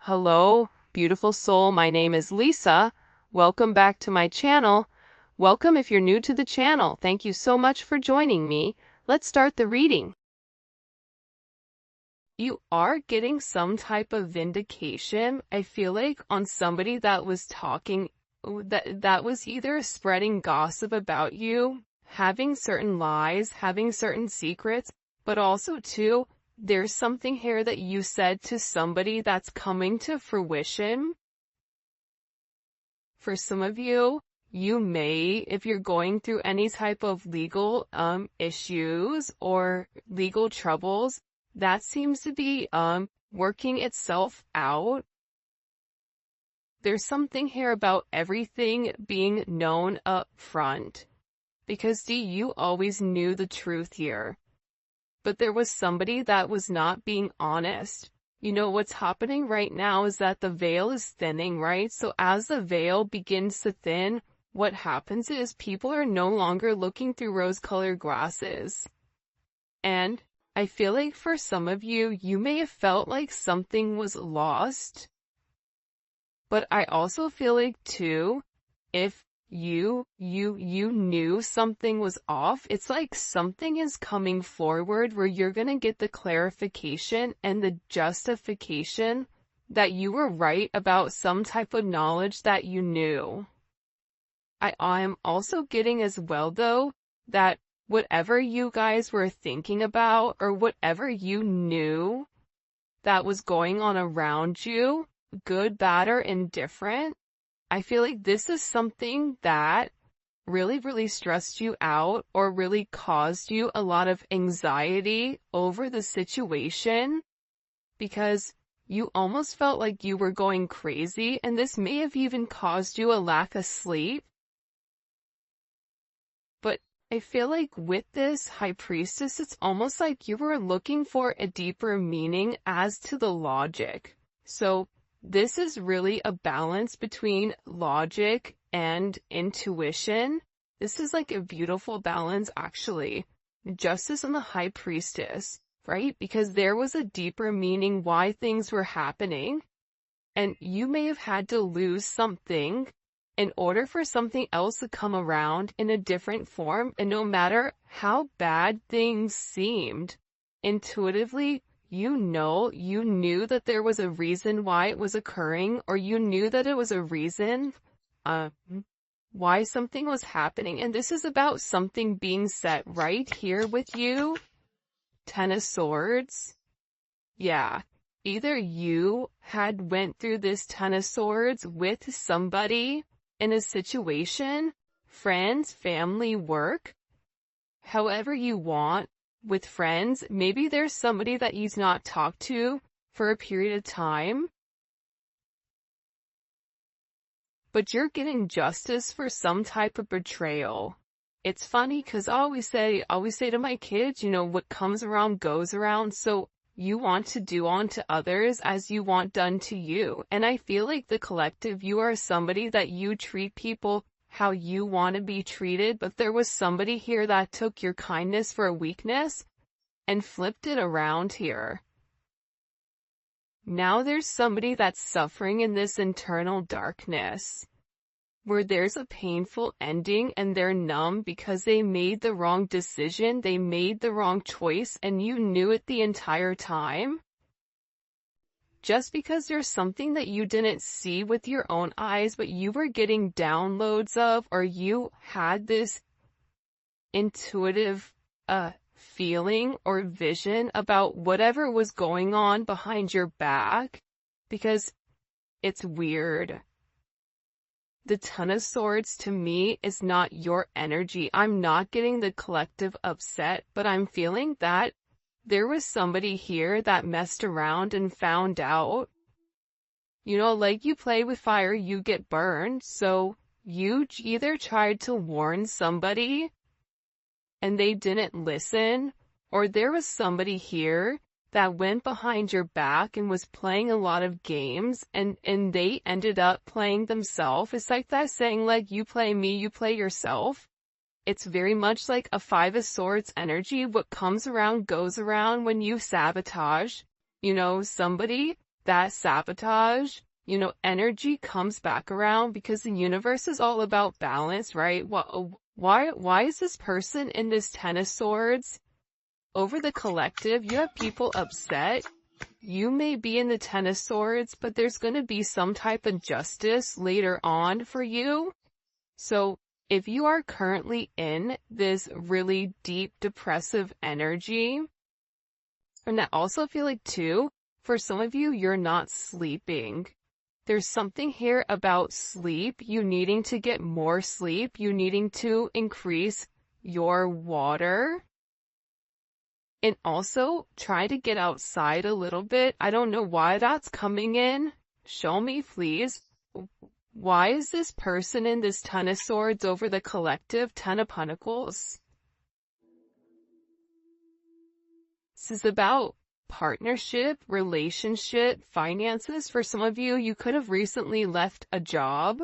Hello, beautiful soul. My name is Lisa. Welcome back to my channel. Welcome if you're new to the channel. Thank you so much for joining me. Let's start the reading. You are getting some type of vindication, I feel like, on somebody that was talking, that was either spreading gossip about you, having certain lies, having certain secrets, but also too, there's something here that you said to somebody that's coming to fruition. For some of you, you may, if you're going through any type of legal issues or legal troubles, that seems to be working itself out. There's something here about everything being known up front. Because you always knew the truth here. But there was somebody that was not being honest. You know, what's happening right now is that the veil is thinning, right? So as the veil begins to thin, what happens is people are no longer looking through rose-colored glasses. And I feel like for some of you, you may have felt like something was lost. But I also feel like too, if you knew something was off, it's like something is coming forward where you're gonna get the clarification and the justification that you were right about some type of knowledge that you knew. I'm also getting as well though, that whatever you guys were thinking about or whatever you knew that was going on around you, good, bad, or indifferent, I feel like this is something that really stressed you out or really caused you a lot of anxiety over the situation because you almost felt like you were going crazy, and this may have even caused you a lack of sleep. But I feel like with this High Priestess, it's almost like you were looking for a deeper meaning as to the logic. So this is really a balance between logic and intuition. This is like a beautiful balance, actually. Justice and the High Priestess, right? Because there was a deeper meaning why things were happening. And you may have had to lose something in order for something else to come around in a different form. And no matter how bad things seemed, intuitively, you knew that there was a reason why it was occurring, or you knew that it was a reason why something was happening. And this is about something being set right here with you. Ten of Swords. Yeah. Either you had went through this Ten of Swords with somebody in a situation, friends, family, work, however you want. With friends, maybe there's somebody that you've not talked to for a period of time, but you're getting justice for some type of betrayal. It's funny because I always say to my kids, you know, what comes around goes around. So you want to do unto others as you want done to you. And I feel like the collective, you are somebody that you treat people how you want to be treated, but there was somebody here that took your kindness for a weakness and flipped it around here. Now there's somebody that's suffering in this internal darkness, where there's a painful ending and they're numb because they made the wrong decision, they made the wrong choice, and you knew it the entire time. Just because there's something that you didn't see with your own eyes, but you were getting downloads of, or you had this intuitive feeling or vision about whatever was going on behind your back, because it's weird. The Ten of Swords to me is not your energy. I'm not getting the collective upset, but I'm feeling that there was somebody here that messed around and found out. You know, like you play with fire, you get burned. So you either tried to warn somebody and they didn't listen, or there was somebody here that went behind your back and was playing a lot of games, and they ended up playing themselves. It's like that saying, like, you play me, you play yourself. It's very much like a Five of Swords energy. What comes around goes around when you sabotage, you know, somebody. that sabotage, energy comes back around because the universe is all about balance, right? Why is this person in this Ten of Swords? Over the collective, you have people upset. You may be in the Ten of Swords, but there's going to be some type of justice later on for you. So if you are currently in this really deep depressive energy, and I also feel like too, for some of you, you're not sleeping. There's something here about sleep, you needing to get more sleep, you needing to increase your water. And also, try to get outside a little bit. I don't know why that's coming in. Show me, please. Why is this person in this Ten of Swords over the collective Ten of Pentacles? This is about partnership, relationship, finances. For some of you, you could have recently left a job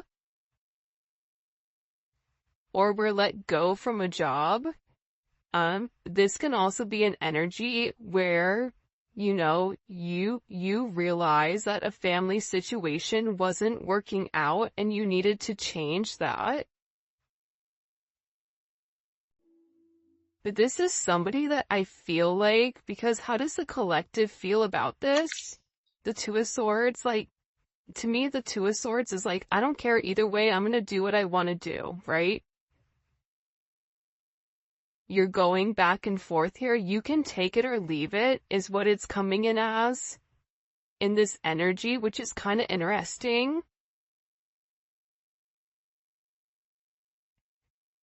or were let go from a job. This can also be an energy where, you realize that a family situation wasn't working out and you needed to change that. But this is somebody that I feel like, because how does the collective feel about this? The Two of Swords, to me, the Two of Swords is I don't care either way, I'm gonna do what I want to do, right? You're going back and forth here. You can take it or leave it, is what it's coming in as in this energy, which is kind of interesting.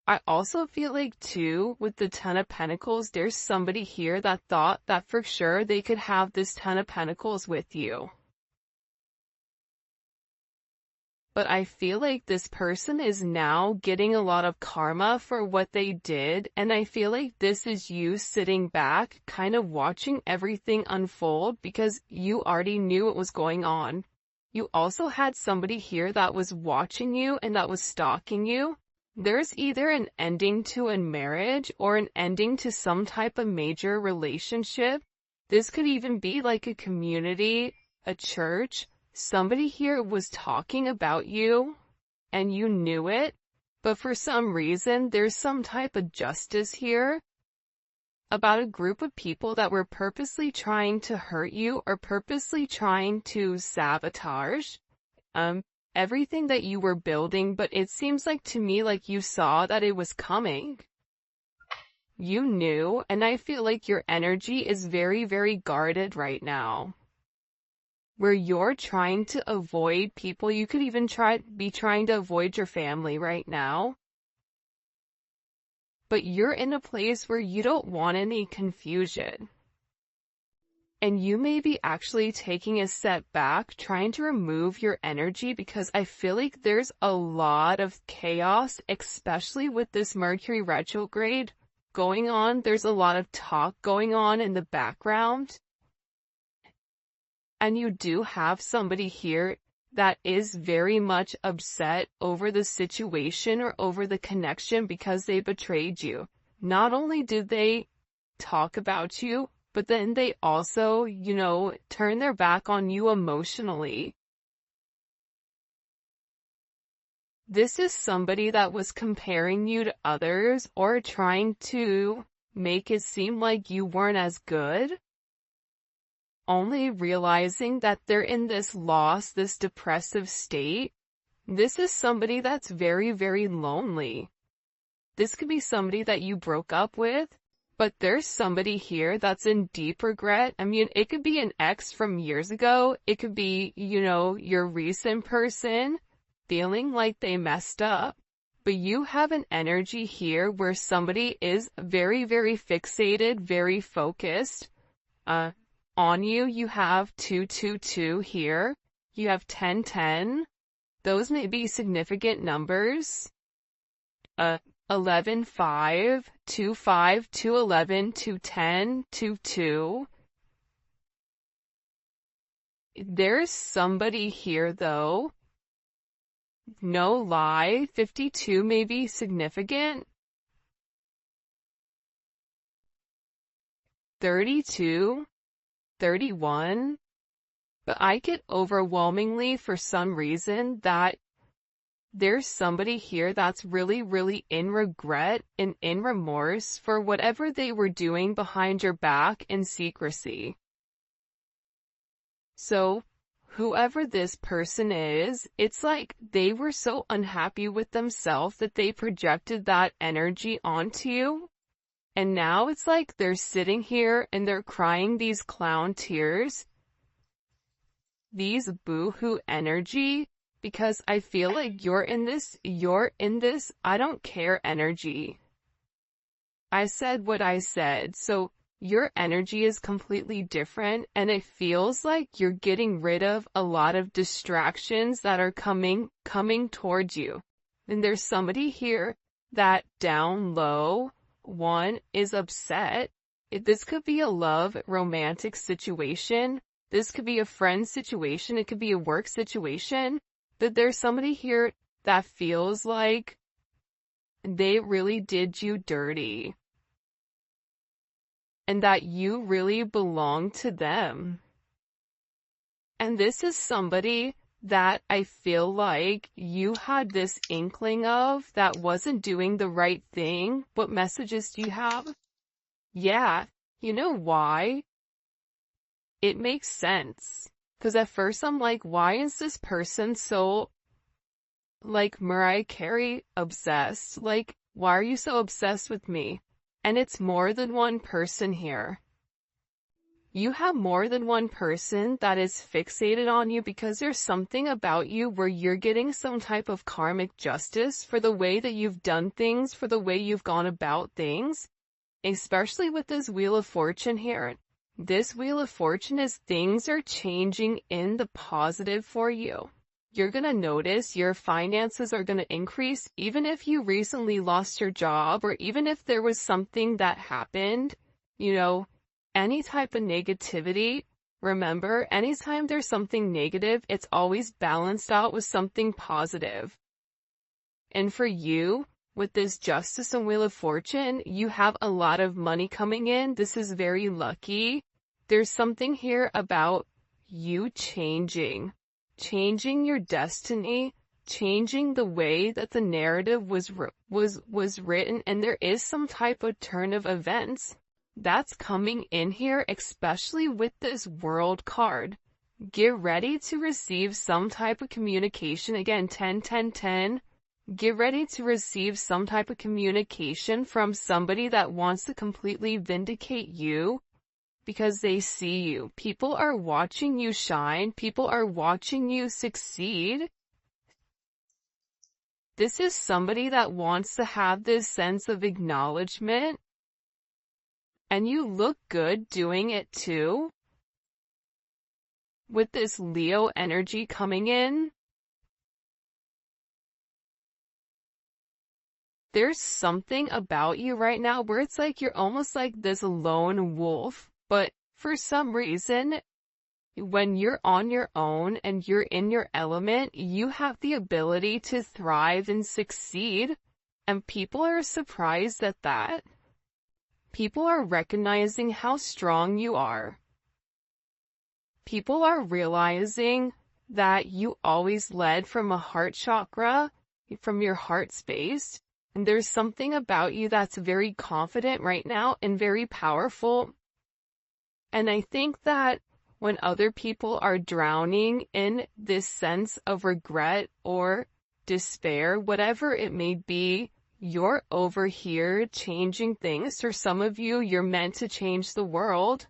I also feel like too, with the Ten of Pentacles, there's somebody here that thought that for sure they could have this Ten of Pentacles with you. But I feel like this person is now getting a lot of karma for what they did, and I feel like this is you sitting back, kind of watching everything unfold because you already knew what was going on. You also had somebody here that was watching you and that was stalking you. There's either an ending to a marriage or an ending to some type of major relationship. This could even be like a community, a church. Somebody here was talking about you, and you knew it, but for some reason, there's some type of justice here about a group of people that were purposely trying to hurt you or purposely trying to sabotage everything that you were building, but it seems like to me like you saw that it was coming. You knew, and I feel like your energy is very, very guarded right now. Where you're trying to avoid people, you could even be trying to avoid your family right now. But you're in a place where you don't want any confusion. And you may be actually taking a step back, trying to remove your energy because I feel like there's a lot of chaos, especially with this Mercury retrograde going on. There's a lot of talk going on in the background. And you do have somebody here that is very much upset over the situation or over the connection because they betrayed you. Not only did they talk about you, but then they also, turn their back on you emotionally. This is somebody that was comparing you to others or trying to make it seem like you weren't as good. Only realizing that they're in this loss, this depressive state. This is somebody that's very, very lonely. This could be somebody that you broke up with, but there's somebody here that's in deep regret. I mean, it could be an ex from years ago. It could be, your recent person feeling like they messed up. But you have an energy here where somebody is very, very fixated, very focused, on you. You have 222 here. You have 1010. Those may be significant numbers. 11, 5, 2, 5, 2, 11, 2, 10, 2, 2. There's somebody here though. No lie. 52 may be significant. 32. 31, But I get overwhelmingly for some reason that there's somebody here that's really, really in regret and in remorse for whatever they were doing behind your back in secrecy. So, whoever this person is, it's like they were so unhappy with themselves that they projected that energy onto you. And now it's like they're sitting here and they're crying these clown tears, these boo-hoo energy, because I feel like you're in this, I don't care energy. I said what I said, so your energy is completely different, and it feels like you're getting rid of a lot of distractions that are coming towards you. And there's somebody here that down low, one, is upset. This could be a love, romantic situation. This could be a friend situation. It could be a work situation. But there's somebody here that feels like they really did you dirty, and that you really belong to them. And this is somebody that I feel like you had this inkling of that wasn't doing the right thing. What messages do you have? Yeah, you know why? It makes sense. Because at first I'm like, why is this person so, like, Mariah Carey obsessed? Like, why are you so obsessed with me? And it's more than one person here. You have more than one person that is fixated on you because there's something about you where you're getting some type of karmic justice for the way that you've done things, for the way you've gone about things, especially with this Wheel of Fortune here. This Wheel of Fortune is things are changing in the positive for you. You're going to notice your finances are going to increase even if you recently lost your job, or even if there was something that happened, any type of negativity. Remember, anytime there's something negative, it's always balanced out with something positive. And for you, with this Justice and Wheel of Fortune, you have a lot of money coming in. This is very lucky. There's something here about you changing your destiny, changing the way that the narrative was written, and there is some type of turn of events that's coming in here, especially with this World card. Get ready to receive some type of communication. Again, 10, 10, 10. Get ready to receive some type of communication from somebody that wants to completely vindicate you because they see you. People are watching you shine. People are watching you succeed. This is somebody that wants to have this sense of acknowledgement. And you look good doing it too. With this Leo energy coming in, there's something about you right now where it's like you're almost like this lone wolf, but for some reason, when you're on your own and you're in your element, you have the ability to thrive and succeed, and people are surprised at that. People are recognizing how strong you are. People are realizing that you always led from a heart chakra, from your heart space, and there's something about you that's very confident right now and very powerful. And I think that when other people are drowning in this sense of regret or despair, whatever it may be, you're over here changing things. For some of you, you're meant to change the world.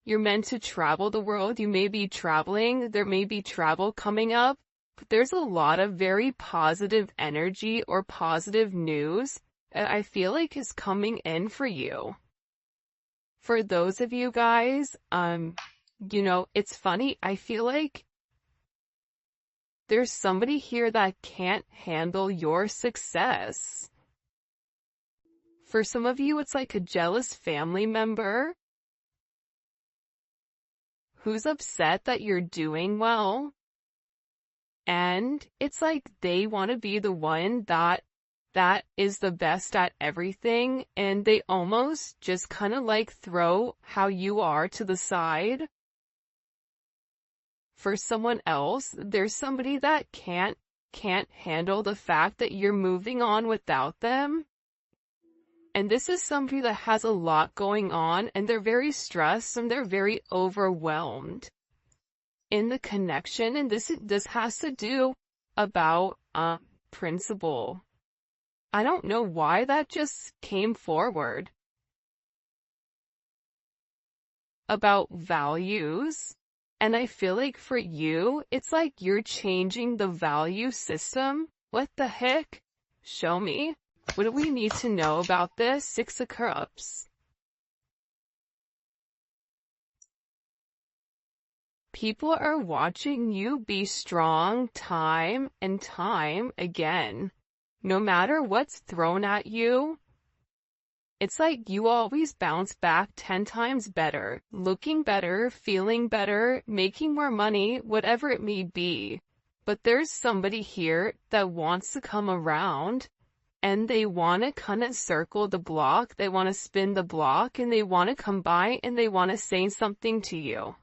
You're meant to travel the world. You may be traveling. There may be travel coming up. But there's a lot of very positive energy or positive news that I feel like is coming in for you. For those of you guys, it's funny. I feel like there's somebody here that can't handle your success. For some of you, it's like a jealous family member who's upset that you're doing well. And it's like they want to be the one that is the best at everything, and they almost just kind of like throw how you are to the side. for someone else. There's somebody that can't handle the fact that you're moving on without them. And this is somebody that has a lot going on, and they're very stressed and they're very overwhelmed in the connection. And this has to do about principle. I don't know why that just came forward. About values. And I feel like for you, it's like you're changing the value system. What the heck? Show me. What do we need to know about this? Six of Cups. People are watching you be strong time and time again. No matter what's thrown at you, it's like you always bounce back 10 times better, looking better, feeling better, making more money, whatever it may be. But there's somebody here that wants to come around, and they want to kind of circle the block, they want to spin the block, and they want to come by and they want to say something to you.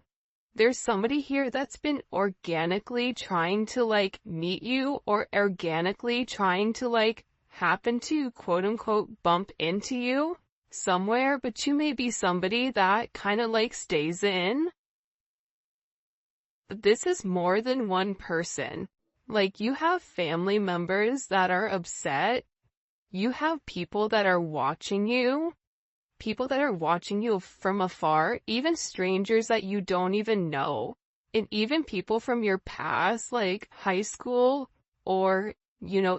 There's somebody here that's been organically trying to meet you, or organically trying to happen to quote unquote bump into you somewhere, but you may be somebody that kind of stays in. But this is more than one person. You have family members that are upset. You have people that are watching you from afar, even strangers that you don't even know, and even people from your past, like high school, or,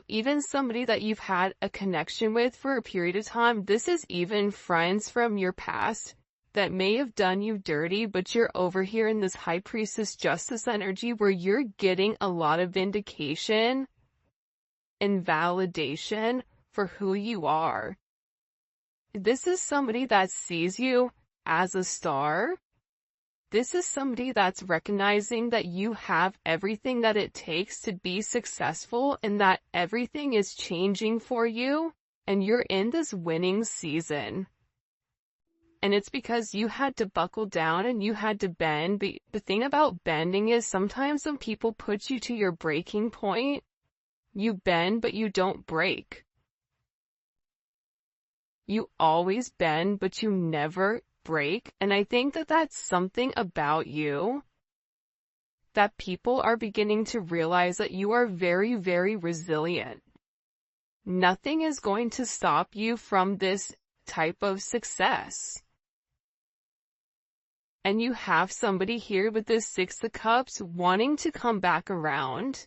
even somebody that you've had a connection with for a period of time. This is even friends from your past that may have done you dirty, but you're over here in this High Priestess Justice energy where you're getting a lot of vindication and validation for who you are. This is somebody that sees you as a star. This is somebody that's recognizing that you have everything that it takes to be successful, and that everything is changing for you, and you're in this winning season. And it's because you had to buckle down and you had to bend. But the thing about bending is sometimes when people put you to your breaking point, you bend but you don't break. You always bend, but you never break. And I think that that's something about you that people are beginning to realize, that you are very, very resilient. Nothing is going to stop you from this type of success. And you have somebody here with this Six of Cups wanting to come back around,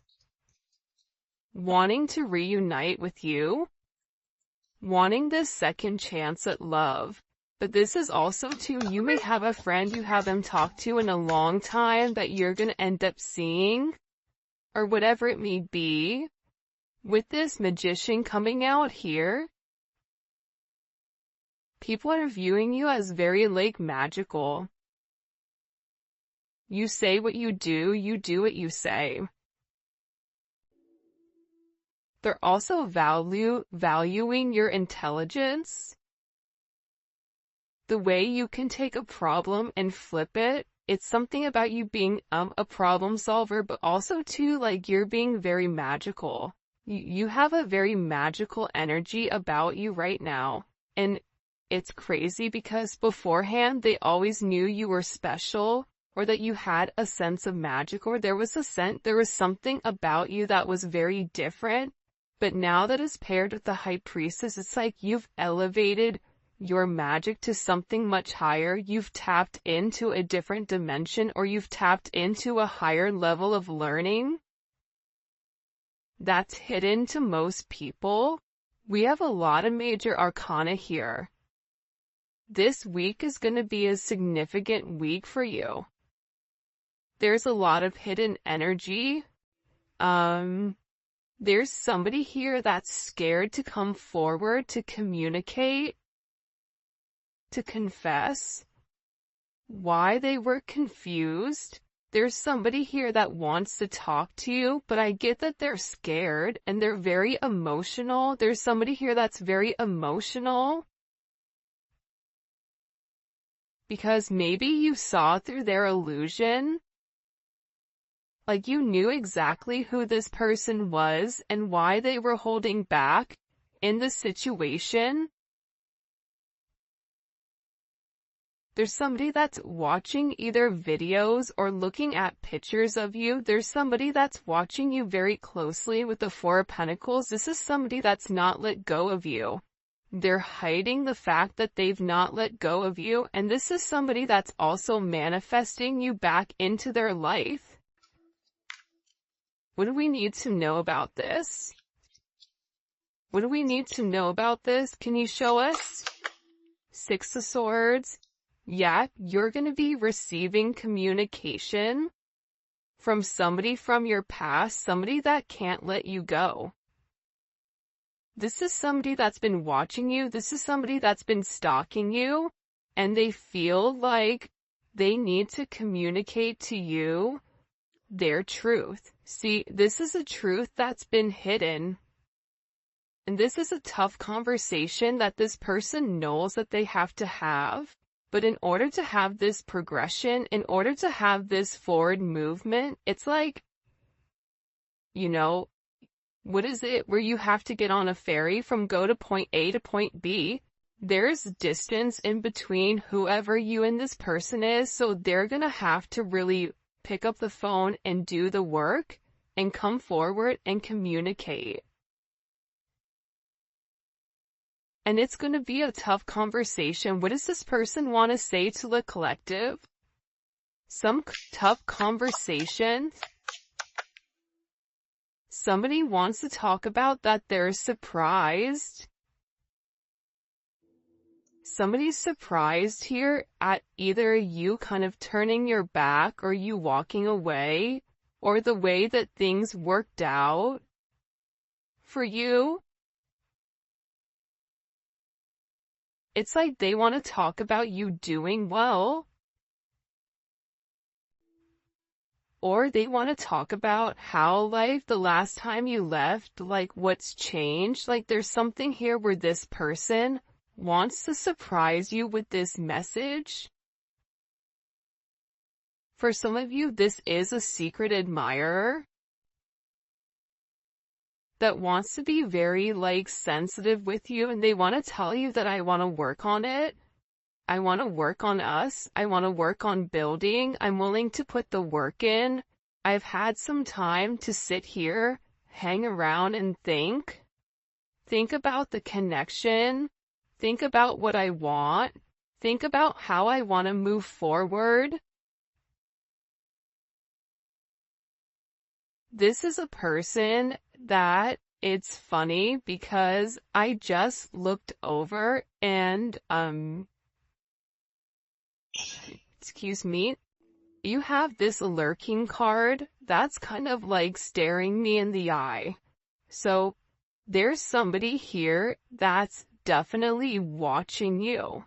wanting to reunite with you, wanting this second chance at love. But this is also too, you may have a friend you haven't talked to in a long time that you're going to end up seeing, or whatever it may be. With this Magician coming out here, people are viewing you as very magical. You say what you do what you say. They're also valuing your intelligence. The way you can take a problem and flip it. It's something about you being a problem solver, but also too, you're being very magical. You have a very magical energy about you right now. And it's crazy because beforehand they always knew you were special, or that you had a sense of magic, or there was something about you that was very different. But now that is paired with the High Priestess, it's like you've elevated your magic to something much higher. You've tapped into a different dimension, or you've tapped into a higher level of learning that's hidden to most people. We have a lot of major arcana here. This week is going to be a significant week for you. There's a lot of hidden energy. There's somebody here that's scared to come forward, to communicate, to confess why they were confused. There's somebody here that wants to talk to you, but I get that they're scared and they're very emotional. There's somebody here that's very emotional because maybe you saw through their illusion. Like you knew exactly who this person was and why they were holding back in the situation. There's somebody that's watching either videos or looking at pictures of you. There's somebody that's watching you very closely with the Four of Pentacles. This is somebody that's not let go of you. They're hiding the fact that they've not let go of you. And this is somebody that's also manifesting you back into their life. What do we need to know about this? What do we need to know about this? Can you show us? Six of Swords. Yeah, you're going to be receiving communication from somebody from your past, somebody that can't let you go. This is somebody that's been watching you. This is somebody that's been stalking you, and they feel like they need to communicate to you their truth. See, this is a truth that's been hidden. And this is a tough conversation that this person knows that they have to have. But in order to have this progression, in order to have this forward movement, it's like, you know, what is it where you have to get on a ferry from go to point A to point B? There's distance in between whoever you and this person is, so they're gonna have to really pick up the phone and do the work and come forward and communicate. And it's going to be a tough conversation. What does this person want to say to the collective? Some tough conversation. Somebody wants to talk about that they're surprised. Somebody's surprised here at either you kind of turning your back or you walking away or the way that things worked out for you. It's like they want to talk about you doing well. Or they want to talk about how, like, the last time you left, like, what's changed. Like, there's something here where this person wants to surprise you with this message. For some of you, this is a secret admirer that wants to be very, like, sensitive with you, and they want to tell you that I want to work on it. I want to work on us. I want to work on building. I'm willing to put the work in. I've had some time to sit here, hang around and think. Think about the connection. Think about what I want. Think about how I want to move forward. This is a person that it's funny because I just looked over and, excuse me, you have this lurking card that's kind of like staring me in the eye. So there's somebody here that's definitely watching you.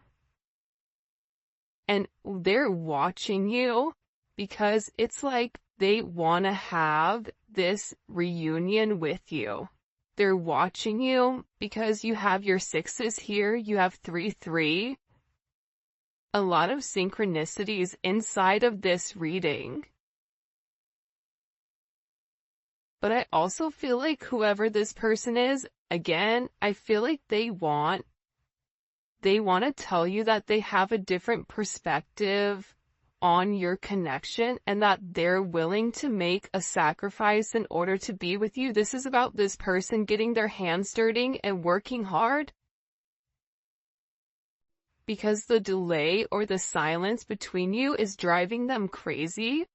And they're watching you because it's like they want to have this reunion with you. They're watching you because you have your sixes here, you have 3-3. A lot of synchronicities inside of this reading. But I also feel like whoever this person is, again, I feel like they want to tell you that they have a different perspective on your connection and that they're willing to make a sacrifice in order to be with you. This is about this person getting their hands dirty and working hard. Because the delay or the silence between you is driving them crazy.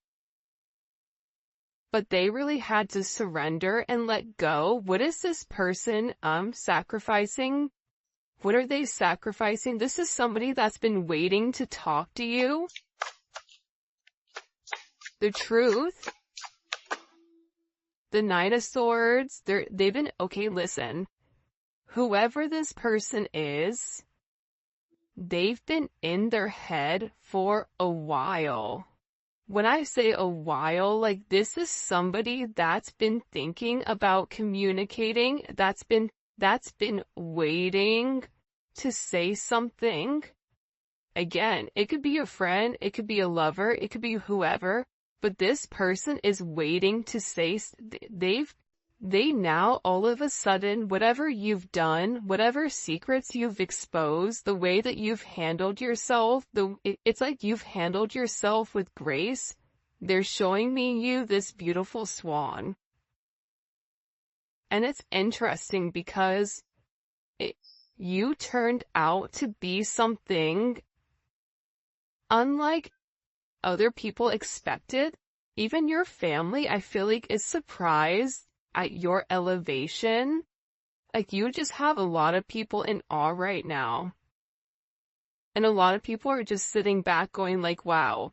But they really had to surrender and let go. What is this person sacrificing? What are they sacrificing? This is somebody that's been waiting to talk to you. The truth. The Knight of Swords. They've been, okay, listen. Whoever this person is, they've been in their head for a while. When I say a while, like this is somebody that's been thinking about communicating, that's been waiting to say something. Again, it could be a friend, it could be a lover, it could be whoever, but this person is waiting to say, they now all of a sudden, whatever you've done, whatever secrets you've exposed, the way that you've handled yourself, it's like you've handled yourself with grace. They're showing me you this beautiful swan. And it's interesting because you turned out to be something unlike other people expected. Even your family, I feel like, is surprised at your elevation. Like, you just have a lot of people in awe right now. And a lot of people are just sitting back going like, wow,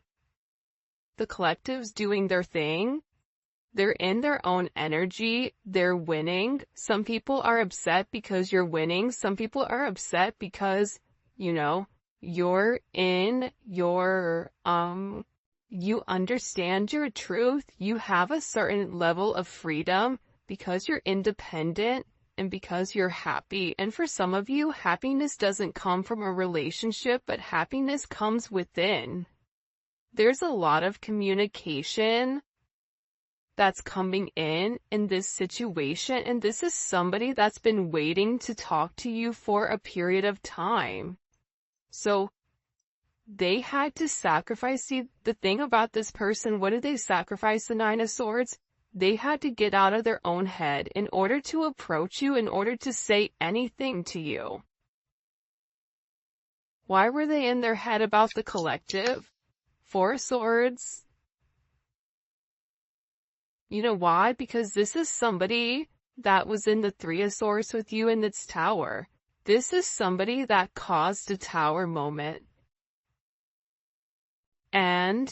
the collective's doing their thing. They're in their own energy. They're winning. Some people are upset because you're winning. Some people are upset because, you know, you're in your, you understand your truth. You have a certain level of freedom because you're independent and because you're happy. And for some of you, happiness doesn't come from a relationship, but happiness comes within. There's a lot of communication that's coming in this situation, and this is somebody that's been waiting to talk to you for a period of time. So they had to sacrifice. See, the thing about this person, what did they sacrifice? The Nine of Swords? They had to get out of their own head in order to approach you, in order to say anything to you. Why were they in their head about the collective? Four of Swords. You know why? Because this is somebody that was in the Three of Swords with you in its tower. This is somebody that caused a tower moment. And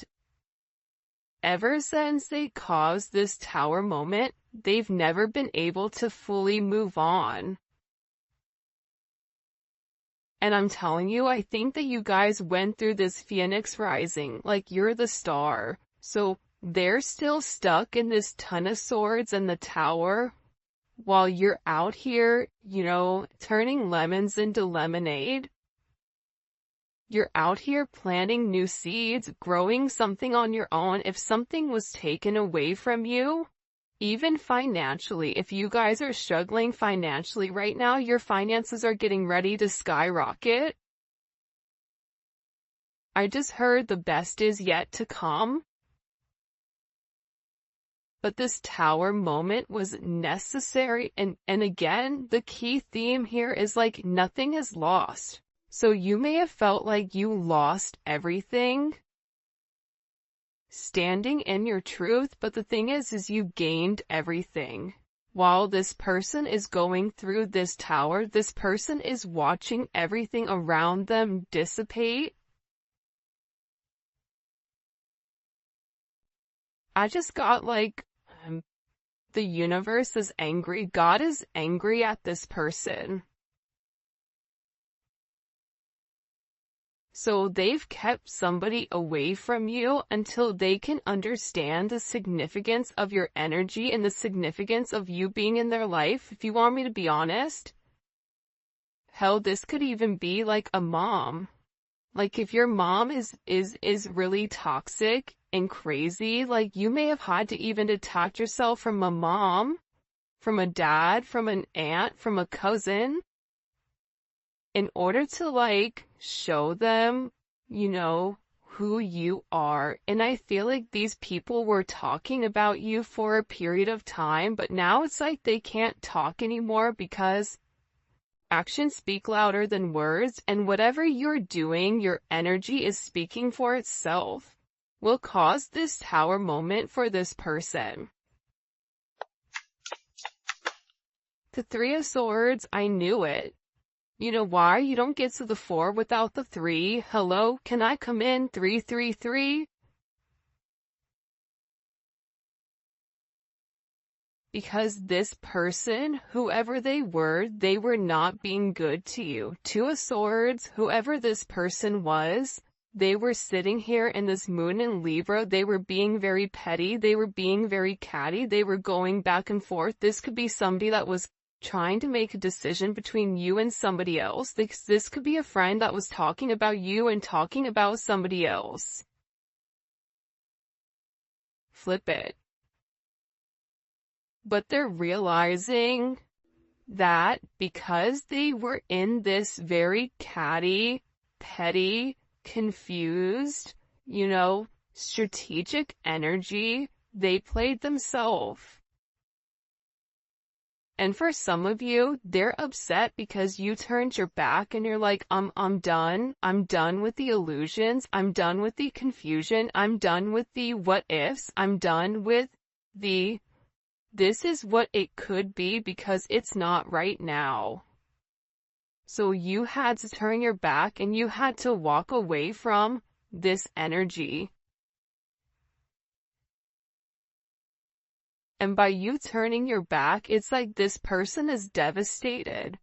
ever since they caused this tower moment, they've never been able to fully move on. And I'm telling you, I think that you guys went through this Phoenix rising, like you're the star. So they're still stuck in this Ton of Swords and the tower, while you're out here, you know, turning lemons into lemonade. You're out here planting new seeds, growing something on your own. If something was taken away from you, even financially, if you guys are struggling financially right now, your finances are getting ready to skyrocket. I just heard the best is yet to come. But this tower moment was necessary, and again, the key theme here is like nothing is lost. So you may have felt like you lost everything standing in your truth, but the thing is you gained everything. While this person is going through this tower, this person is watching everything around them dissipate. I just got like, the universe is angry. God is angry at this person. So they've kept somebody away from you until they can understand the significance of your energy and the significance of you being in their life. If you want me to be honest, hell, this could even be like a mom. Like if your mom is really toxic and crazy, like you may have had to even detach yourself from a mom, from a dad, from an aunt, from a cousin, in order to like show them, you know, who you are. And I feel like these people were talking about you for a period of time, but now it's like they can't talk anymore because actions speak louder than words, and whatever you're doing, your energy is speaking for itself, will cause this tower moment for this person. The Three of Swords, I knew it. You know why? You don't get to the 4 without the 3. Hello, can I come in? 333? Because this person, whoever they were not being good to you. 2 of Swords, whoever this person was, they were sitting here in this moon in Libra. They were being very petty. They were being very catty. They were going back and forth. This could be somebody that was trying to make a decision between you and somebody else. This could be a friend that was talking about you and talking about somebody else. flip it. But they're realizing that because they were in this very catty, petty, confused, strategic energy, they played themselves. And for some of you, they're upset because you turned your back and you're like, I'm done. I'm done with the illusions. I'm done with the confusion. I'm done with the what ifs. I'm done with the this is what it could be because it's not right now. So you had to turn your back and you had to walk away from this energy. And by you turning your back, it's like this person is devastated.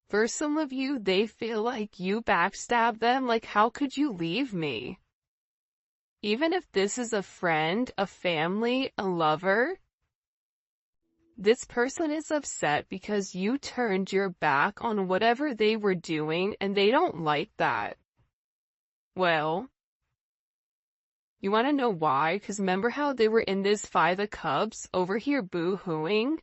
For some of you, they feel like you backstabbed them, like how could you leave me? Even if this is a friend, a family, a lover, this person is upset because you turned your back on whatever they were doing and they don't like that. Well, you want to know why? Because remember how they were in this Five of Cups over here boo-hooing?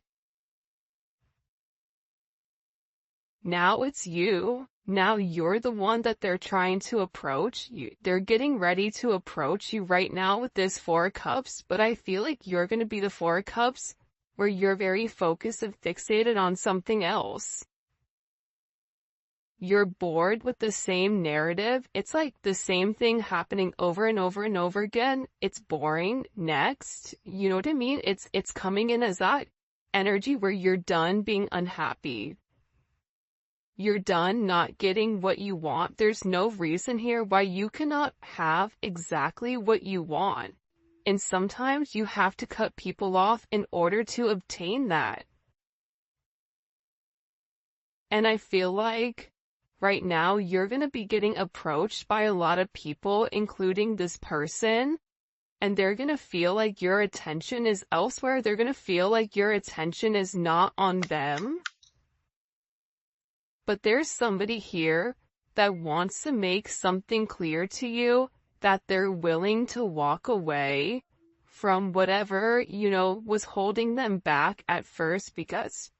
Now it's you. Now you're the one that they're trying to approach. They're getting ready to approach you right now with this Four of Cups, but I feel like you're going to be the Four of Cups where you're very focused and fixated on something else. You're bored with the same narrative. It's like the same thing happening over and over and over again. It's boring. Next. You know what I mean? It's coming in as that energy where you're done being unhappy. You're done not getting what you want. There's no reason here why you cannot have exactly what you want. And sometimes you have to cut people off in order to obtain that. And I feel like right now, you're going to be getting approached by a lot of people, including this person, and they're going to feel like your attention is elsewhere. They're going to feel like your attention is not on them. But there's somebody here that wants to make something clear to you, that they're willing to walk away from whatever, was holding them back at first because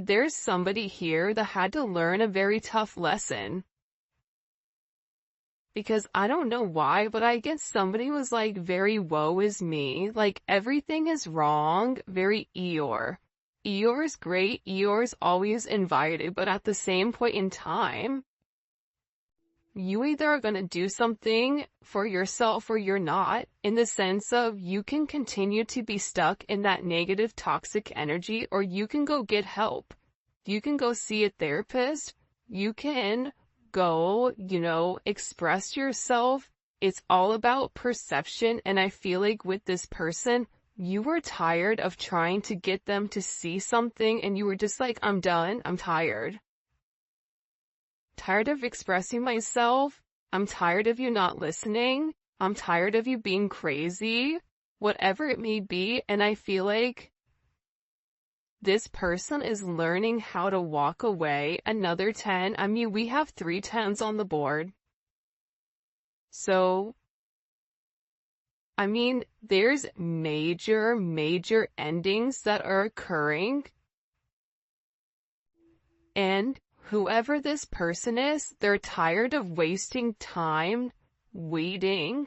there's somebody here that had to learn a very tough lesson. Because I don't know why, but I guess somebody was like very woe is me, like everything is wrong, very Eeyore. Eeyore's great, Eeyore's always invited, but at the same point in time, you either are going to do something for yourself or you're not, in the sense of you can continue to be stuck in that negative toxic energy, or you can go get help. You can go see a therapist. You can go, express yourself. It's all about perception, and I feel like with this person, you were tired of trying to get them to see something, and you were just like, I'm done, I'm tired. Tired of expressing myself. I'm tired of you not listening. I'm tired of you being crazy. Whatever it may be, and I feel like this person is learning how to walk away. Another 10. I mean, we have 3 10s on the board. So, I mean, there's major endings that are occurring. And whoever this person is, they're tired of wasting time waiting.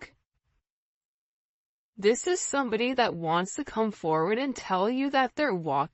This is somebody that wants to come forward and tell you that they're